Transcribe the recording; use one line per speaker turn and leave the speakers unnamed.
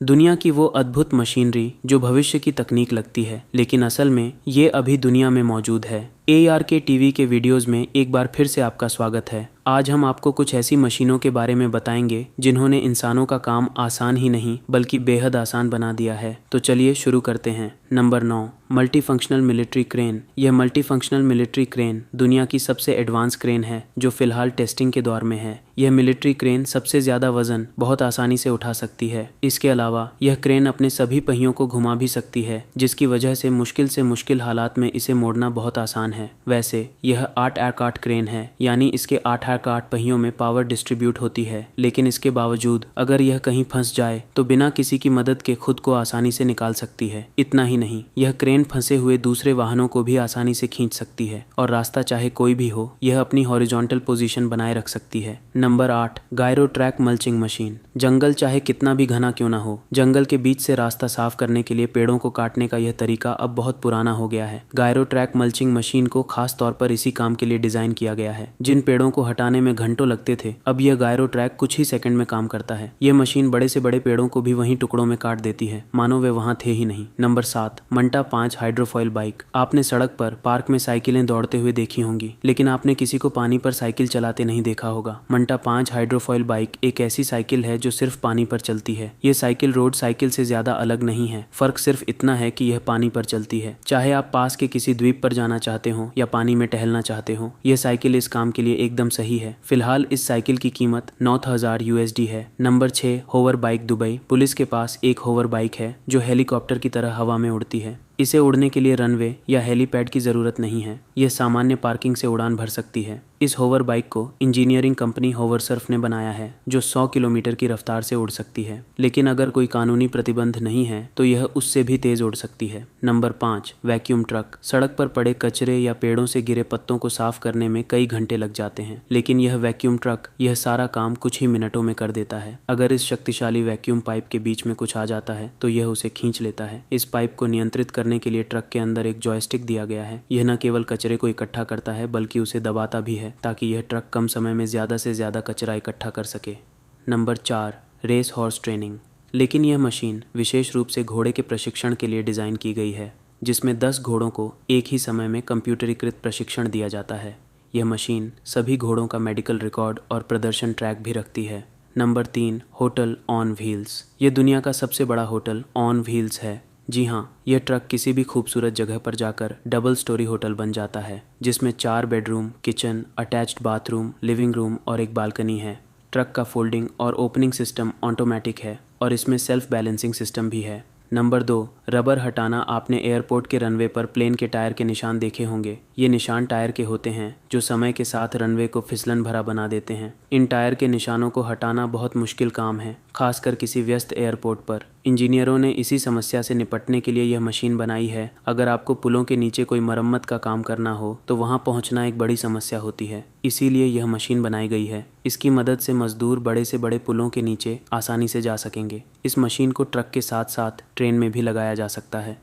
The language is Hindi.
दुनिया की वो अद्भुत मशीनरी जो भविष्य की तकनीक लगती है, लेकिन असल में ये अभी दुनिया में मौजूद है। ARK टीवी के वीडियोस में एक बार फिर से आपका स्वागत है। आज हम आपको कुछ ऐसी मशीनों के बारे में बताएंगे जिन्होंने इंसानों का काम आसान ही नहीं बल्कि बेहद आसान बना दिया है। तो चलिए शुरू करते हैं। Number 9, multi functional military crane. यह मल्टी फंक्शनल मिलिट्री क्रेन दुनिया की सबसे एडवांस क्रेन है जो फिलहाल टेस्टिंग के दौर में है। यह मिलिट्री क्रेन सबसे ज़्यादा वजन बहुत आसानी से उठा सकती है। इसके अलावा यह क्रेन अपने सभी पहियों को घुमा भी सकती है, जिसकी वजह से मुश्किल हालात में इसे मोड़ना बहुत आसान है। वैसे यह 8 आर्काट क्रेन है, यानी इसके 8 आर्काट पहियों में पावर डिस्ट्रीब्यूट होती है, लेकिन इसके बावजूद अगर यह कहीं फंस जाए तो बिना किसी की मदद के खुद को आसानी से निकाल सकती है। इतना ही नहीं, यह क्रेन फंसे हुए दूसरे वाहनों को भी आसानी से खींच सकती है और रास्ता चाहे कोई भी हो, यह अपनी हॉरिजॉन्टल पोजीशन बनाए रख सकती है। Number 8, gyro track mulching machine. जंगल चाहे कितना भी घना क्यों ना हो, जंगल के बीच से रास्ता साफ करने के लिए पेड़ों को काटने का यह तरीका अब बहुत पुराना हो गया है। गायरो ट्रैक मल्चिंग मशीन को खास तौर पर इसी काम के लिए डिजाइन किया गया है। जिन पेड़ों को हटाने में घंटों लगते थे, अब यह गायरो ट्रैक कुछ ही सेकंड में काम करता है। यह मशीन बड़े से बड़े पेड़ों को भी वहीं टुकड़ों में काट देती है, मानो वे वहां थे ही नहीं। Number 7, Mantha 5 hydrofoil bike. आपने सड़क पर पार्क में साइकिलें दौड़ते हुए देखी होंगी, लेकिन आपने किसी को पानी पर साइकिल चलाते नहीं देखा होगा। मंटा 5 हाइड्रोफॉइल बाइक एक ऐसी साइकिल है जो सिर्फ पानी पर चलती है। ये साइकिल रोड साइकिल से ज्यादा अलग नहीं है। फर्क सिर्फ इतना है कि यह पानी पर चलती है। चाहे आप पास के किसी द्वीप पर जाना चाहते हो या पानी में टहलना चाहते हो, यह साइकिल इस काम के लिए एकदम सही है। फिलहाल इस साइकिल की कीमत 9,000 USD है। Number 6, hover bike Dubai. Police के पास एक होवर बाइक है जो हेलीकॉप्टर की तरह हवा में उड़ती है। इसे उड़ने के लिए रनवे या हेलीपैड की ज़रूरत नहीं है। यह सामान्य पार्किंग से उड़ान भर सकती है। इस होवर बाइक को इंजीनियरिंग कंपनी होवरसर्फ ने बनाया है, जो 100 किलोमीटर की रफ्तार से उड़ सकती है। लेकिन अगर कोई कानूनी प्रतिबंध नहीं है तो यह उससे भी तेज़ उड़ सकती है। Number 5, vacuum truck. सड़क पर पड़े कचरे या पेड़ों से गिरे पत्तों को साफ करने में कई घंटे लग जाते हैं, लेकिन यह वैक्यूम ट्रक यह सारा काम कुछ ही मिनटों में कर देता है। अगर इस शक्तिशाली वैक्यूम पाइप के बीच में कुछ आ जाता है तो यह उसे खींच लेता है। इस पाइप को नियंत्रित करने के लिए ट्रक के अंदर एक जॉयस्टिक दिया गया है। यह न केवल कचरे को इकट्ठा करता है बल्कि उसे दबाता भी है, ताकि यह ट्रक कम समय में ज़्यादा से ज़्यादा कचरा इकट्ठा कर सके। Number 4, race horse training. लेकिन यह मशीन विशेष रूप से घोड़े के प्रशिक्षण के लिए डिज़ाइन की गई है, जिसमें 10 घोड़ों को एक ही समय में कंप्यूटरीकृत प्रशिक्षण दिया जाता है। यह मशीन सभी घोड़ों का मेडिकल रिकॉर्ड और प्रदर्शन ट्रैक भी रखती है। Number 3, hotel on wheels. यह दुनिया का सबसे बड़ा होटल ऑन व्हील्स है। जी हाँ, यह ट्रक किसी भी खूबसूरत जगह पर जाकर डबल स्टोरी होटल बन जाता है, जिसमें 4 bedroom, kitchen, attached bathroom, living room और एक बालकनी है। ट्रक का फोल्डिंग और ओपनिंग सिस्टम ऑटोमेटिक है और इसमें सेल्फ बैलेंसिंग सिस्टम भी है। नंबर 2, रबर हटाना। आपने एयरपोर्ट के रनवे पर प्लेन के टायर के निशान देखे होंगे। ये निशान टायर के होते हैं जो समय के साथ रनवे को फिसलन भरा बना देते हैं। इन टायर के निशानों को हटाना बहुत मुश्किल काम है, खासकर किसी व्यस्त एयरपोर्ट पर। इंजीनियरों ने इसी समस्या से निपटने के लिए यह मशीन बनाई है। अगर आपको पुलों के नीचे कोई मरम्मत का काम करना हो तो वहां पहुंचना एक बड़ी समस्या होती है, इसीलिए यह मशीन बनाई गई है। इसकी मदद से मजदूर बड़े से बड़े पुलों के नीचे आसानी से जा सकेंगे। इस मशीन को ट्रक के साथ साथ ट्रेन में भी लगाया जा सकता है।